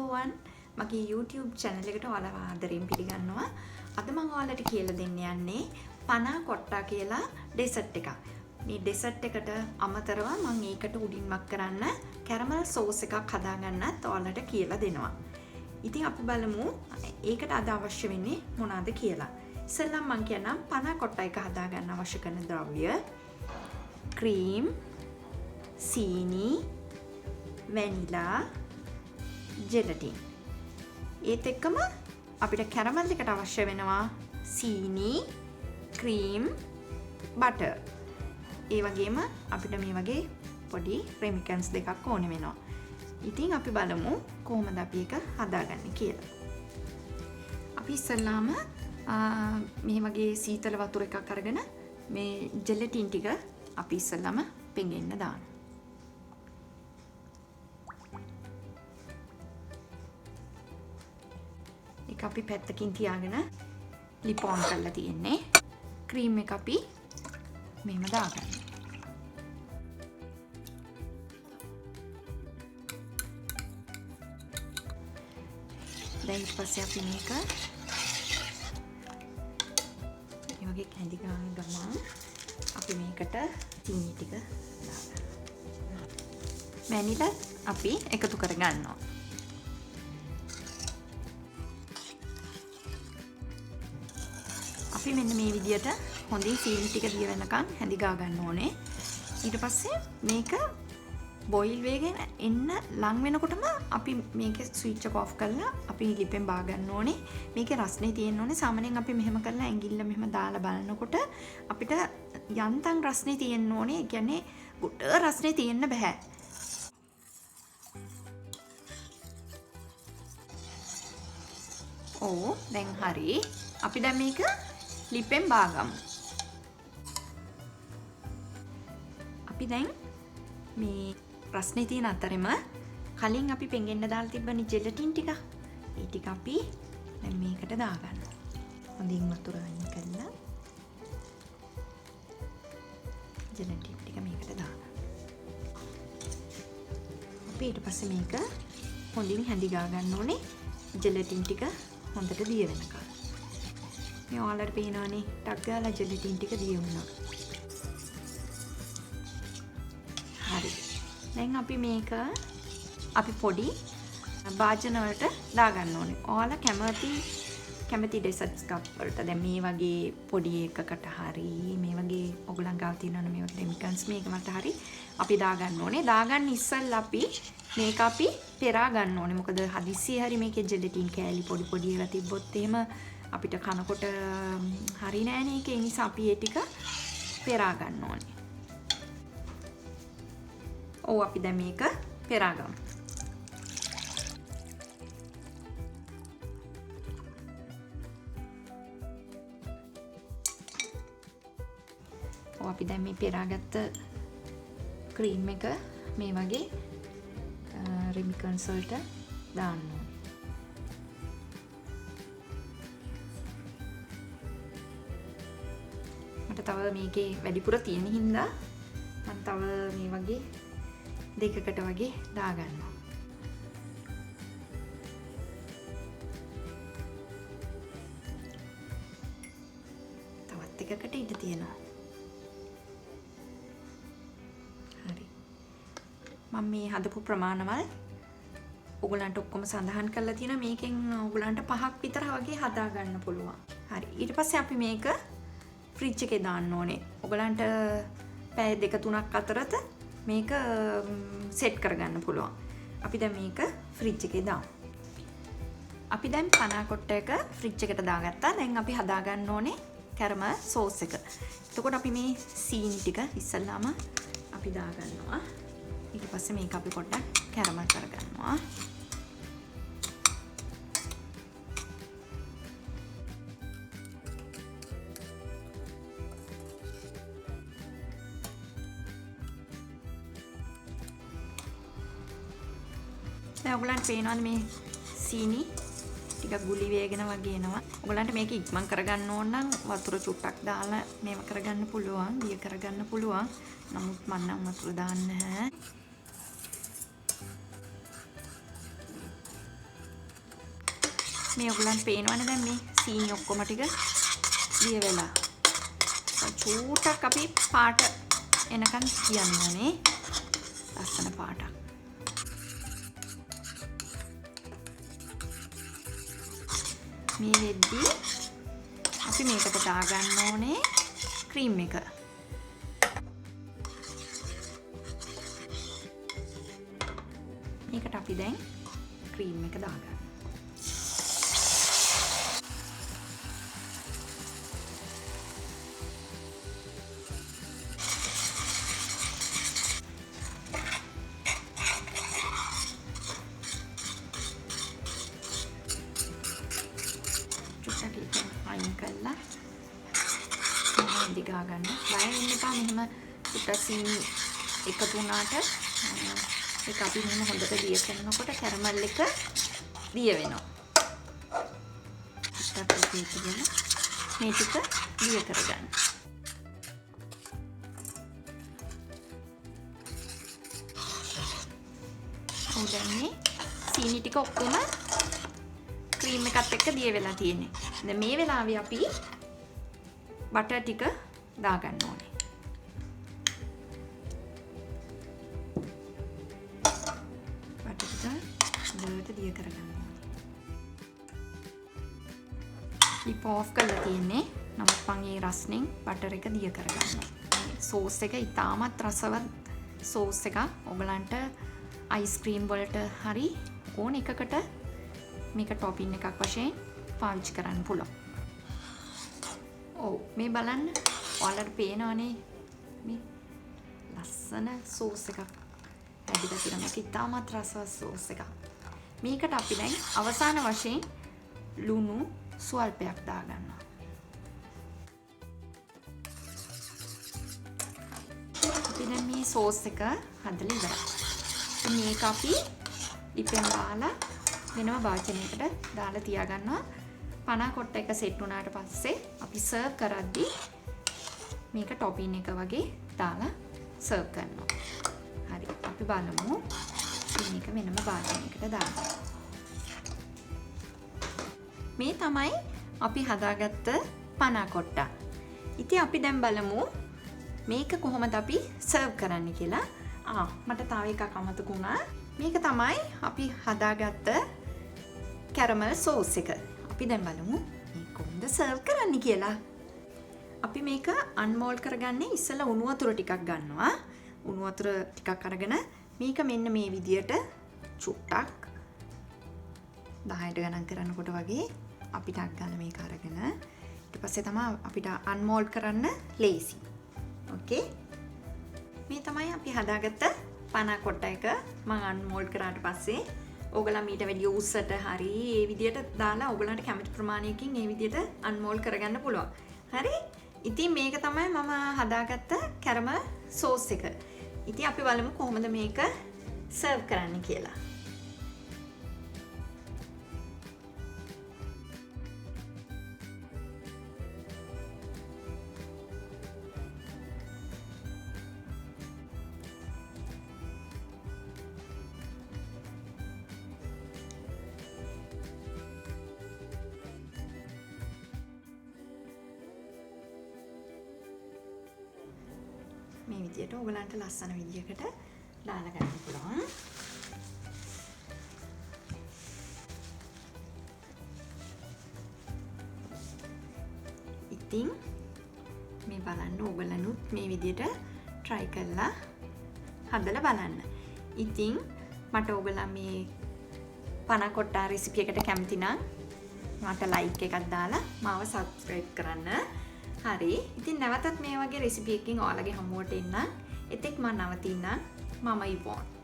අයිබෝවන් මගේ YouTube channel එකට ඔයාලව ආදරෙන් පිළිගන්නවා. අද මම ඔයාලට කියලා දෙන්න යන්නේ පනා කොට්ටා කියලා ඩෙසර්ට් එකක්. මේ ඩෙසර්ට් එකට අමතරව මම ඒකට උඩින් මක් කරන්න කැරමල් සෝස් එකක් හදාගන්නත් ඔයාලට කියලා දෙනවා. ඉතින් අපි බලමු ඒකට අද අවශ්‍ය වෙන්නේ මොනවද කියලා. ඉතින් මම කියන්නම් පනා කොට්ටා එක හදාගන්න අවශ්‍ය කරන ද්‍රව්‍ය ක්‍රීම්, සීනි, වැනිලා, ජෙලටින්. ඒත් එක්කම අපිට කැරමල් එකට අවශ්‍ය වෙනවා සීනි, ක්‍රීම්, බටර්. ඒ වගේම අපිට මේ වගේ පොඩි රෙමිකන්ස් දෙකක් ඕනේ වෙනවා. ඉතින් අපි බලමු කොහොමද අපි ඒක හදාගන්නේ කියලා. අපි ඉස්සෙල්ලාම මේ වගේ සීතල වතුර එකක් අරගෙන මේ ජෙලටින් ටික අපි ඉස්සෙල්ලාම පෙඟෙන්න දානවා. ඒක අපි පැත්තකින් තියාගෙන ලිප් ඔන් කරලා තියෙන්නේ. ක්‍රීම් එක අපි මෙහෙම දාගන්න. දැන් ඊට පස්සේ අපි මේක මේ වගේ කැඳි ගමන් අපි මේකට සීනි ටික දාගන්න. වැනිලා අපි එකතු කරගන්නවා. අපි මෙන්න මේ විදියට හොඳින් සීනි ටික දිය වෙනකන් හැඳි ගා ගන්න ඕනේ. ඊට පස්සේ මේක බොයිල් වෙගෙන එන්න ලං වෙනකොටම අපි මේකේ ස්විච් එක ඔෆ් කරලා අපි ලිපෙන් බා ගන්න ඕනේ. මේකේ රස්නේ තියෙන්න ඕනේ. සාමාන්‍යයෙන් අපි මෙහෙම කරලා ඇඟිල්ල මෙහෙම දාලා බලනකොට අපිට යන්තම් රස්නේ තියෙන්න ඕනේ. ඒ කියන්නේ ගොඩ රස්නේ තියෙන්න බෑ. ඕ දැන් හරි. අපි දැන් මේක ලිපෙන් බාගමු. අපි දැන් මේ රස්නේ තියෙන අතරෙම කලින් අපි පෙඟෙන්න දාලා තිබ්බනේ ජෙලටින් ටික. ඒ ටික අපි දැන් මේකට දාගන්න. හොඳින් වතුර අයින් කරලා ජෙලටින් ටික මේකට දාගන්න. අපි ඊට පස්සේ මේක හොඳින් හැඳි ගා ගන්න ඕනේ. ජෙලටින් ටික හොඳට දිය වෙනකන්. මේ ඔයාලට පේනවනේ ටක් ගාලා ජෙලටින් ටික දිය වුණා. හරි. දැන් අපි මේක අපි පොඩි භාජන වලට දාගන්න ඕනේ. ඔයාලා කැමති ඩෙසර්ට්ස් කප් වලට දැන් මේ වගේ පොඩි එකකට හරි මේ වගේ ඔයගලන් ගාව තියෙනවනේ මේ වගේ රෙමිකන්ස් මේක වලට හරි අපි දාගන්න ඕනේ. දාගන්න ඉස්සෙල්ලා අපි මේක අපි පෙරා ගන්න ඕනේ. මොකද හදිස්සියේ හරි මේකේ ජෙලටින් කෑලි පොඩි ඒවා තිබ්බොත් එහෙම අපිට කනකොට හරි නෑනේ ඒක. ඒ නිසා අපි ඒ ටික පෙරා ගන්න ඕනේ. ඔව් අපි දැන් මේක පෙරා ගමු. ඔව් අපි දැන් මේ පෙරාගත්ත ක්‍රීම් එක මේ වගේ රෙමිකන්ස් වලට දාන්න ඕනේ. තව මේකේ වැඩිපුර තියෙන හින්දා මම තව මේ වගේ දෙකකට වගේ දාගන්නවා. තවත් එකකට ඉඳ තියෙනවා. හරි. මම මේ හදපු ප්‍රමාණවල් ඔයගලන්ට ඔක්කොම සඳහන් කරලා තියෙනවා. මේකෙන් ඔයගලන්ට 5ක් විතර වගේ හදා ගන්න පුළුවන්. හරි. ඊට පස්සේ අපි මේක ෆ්‍රිජ් එකේ දාන්න ඕනේ. ඔයගලන්ට පැය 2-3ක් අතරත මේක සෙට් කරගන්න පුළුවන්. අපි දැන් මේක ෆ්‍රිජ් එකේ දාමු. අපි දැන් පනා කොට්ට එක ෆ්‍රිජ් එකට දාගත්තා. දැන් අපි හදා ගන්න ඕනේ කැරමල් සෝස් එක. එතකොට අපි මේ සීනි ටික ඉස්සල්ලාම අපි දාගන්නවා. ඊට පස්සේ මේක අපි පොඩ්ඩක් කැරමල් කරගන්නවා. දැන් ඔයගලන්ට පේනවද මේ සීනි ටිකක් ගුලි වේගෙන වගේ එනවා. ඔයගලන්ට මේක ඉක්මන් කරගන්න ඕන නම් වතුර චුට්ටක් දාලා මේව කරගන්න පුළුවන්, දිය කරගන්න පුළුවන්. නමුත් මම නම් වතුර දාන්නේ නැහැ. මේ ඔයගලන්ට පේනවනේ දැන් මේ සීනි ඔක්කොම ටික දිය වෙලා. චූටක් අපි පාට එනකන් තියන්න ඕනේ. ලස්සන පාටක්. මේ වෙද්දී අපි මේකට දාගන්න ඕනේ ක්‍රීම් එක. මේකට අපි දැන් ක්‍රීම් එක දාගන්න. අයින් කළා මම දිගා ගන්න. බය වෙන්න එපා. මෙහෙම සුට්ට සීනි එකතු වුණාට ඒක අපි මෙහෙම හොඳට දිය කරනකොට කැරමල් එක දිය වෙනවා. සුට්ටක් දෙකගෙන මේ ටික දිය කරගන්න. දැන් මේ සීනි ටික ඔක්කොම ක්‍රීම් එකත් එක්ක දිය වෙලා තියෙන්නේ. දැන් මේ වෙලාවේ අපි බටර් ටික දාගන්න ඕනේ. බටර් ටික හොඳට දිය කරගන්න ඕනේ. ලිප් ඔෆ් කරලා තියෙන්නේ. නමුත් මම මේ රස්නෙන් බටර් එක දිය කරගන්නවා. මේ සෝස් එක ඉතාමත් රසවත් සෝස් එකක්. ඔයගලන්ට අයිස්ක්‍රීම් වලට හරි ඕන එකකට මේක ටොපින් එකක් වශයෙන් පාවිච්චි කරන්න පුළුවන්. ඔව් මේ බලන්න ඔයාලට පේනවනේ මේ ලස්සන සෝස් එකක් ඇදිලා තියෙන මේක ඉතාමත් රසවත් සෝස් එකක්. මේකට අපි දැන් අවසාන වශයෙන් ලුණු ස්වල්පයක් දාගන්නවා. අපි දැන් මේ සෝස් එක හදලා ඉවරයි. මේක අපි ලිපෙන් දාලා වෙනම භාජනයකට දාලා තියාගන්නවා. පනා කොට්ට එක සෙට් වුණාට පස්සේ අපි සර්ව් කරද්දී මේක ටොපින් එක වගේ දාලා සර්ව් කරනවා. හරි. අපි බලමු මේක වෙනම භාජනයකට දාන්න. මේ තමයි අපි හදාගත්ත පනා කොට්ට. ඉතින් අපි දැන් බලමු මේක කොහොමද අපි සර්ව් කරන්න කියලා. මට තව එකක් අමතක වුණා. මේක තමයි අපි හදාගත්ත කැරමල් සෝස් එක. අපි දැන් බලමු මේක කොහොමද සර්ව් කරන්න කියලා. අපි මේක අන්මෝල්ඩ් කරගන්නේ ඉස්සෙල්ලා උණු වතුර ටිකක් ගන්නවා. උණු වතුර ටිකක් අරගෙන මේක මෙන්න මේ විදියට චුට්ටක් 10ට ගණන් කරනකොට වගේ අපි ටක් ගන්න මේක අරගෙන ඊට පස්සේ තමයි අපිට අන්මෝල්ඩ් කරන්න ලේසි. ඕකේ. මේ තමයි අපි හදාගත්ත පනා කොට්ට එක. මම අන්මෝල්ඩ් කරාට පස්සේ ඕගොල්ලන් ඊට වැඩි උස්සට හරි ඒ විදියට දාලා ඕගොල්ලන්ට කැමති ප්‍රමාණයකින් ඒ විදියට අන්මෝල්ඩ් කරගන්න පුළුවන්. හරි? ඉතින් මේක තමයි මම හදාගත්ත කැරමල් සෝස් එක. ඉතින් අපි බලමු කොහොමද මේක සර්ව් කරන්න කියලා. මේ විදියට ඔයගලන්ට ලස්සන විදියකට දාලා ගන්න පුළුවන්. ඉතින් මේ බලන්න ඔයගලනුත් මේ විදියට try කරලා හදලා බලන්න. ඉතින් මට ඔයගලන් මේ පනා කොට්ටා රෙසිපි එකට කැමති නම් මට like එකක් දාලා මාව subscribe කරන්න. හරි. ඉතින් නැවතත් මේ වගේ රෙසිපි එකකින් ඔයාලගේ හමුවට එන්න. එතෙක් මම නවතින්න. මම Yvonne.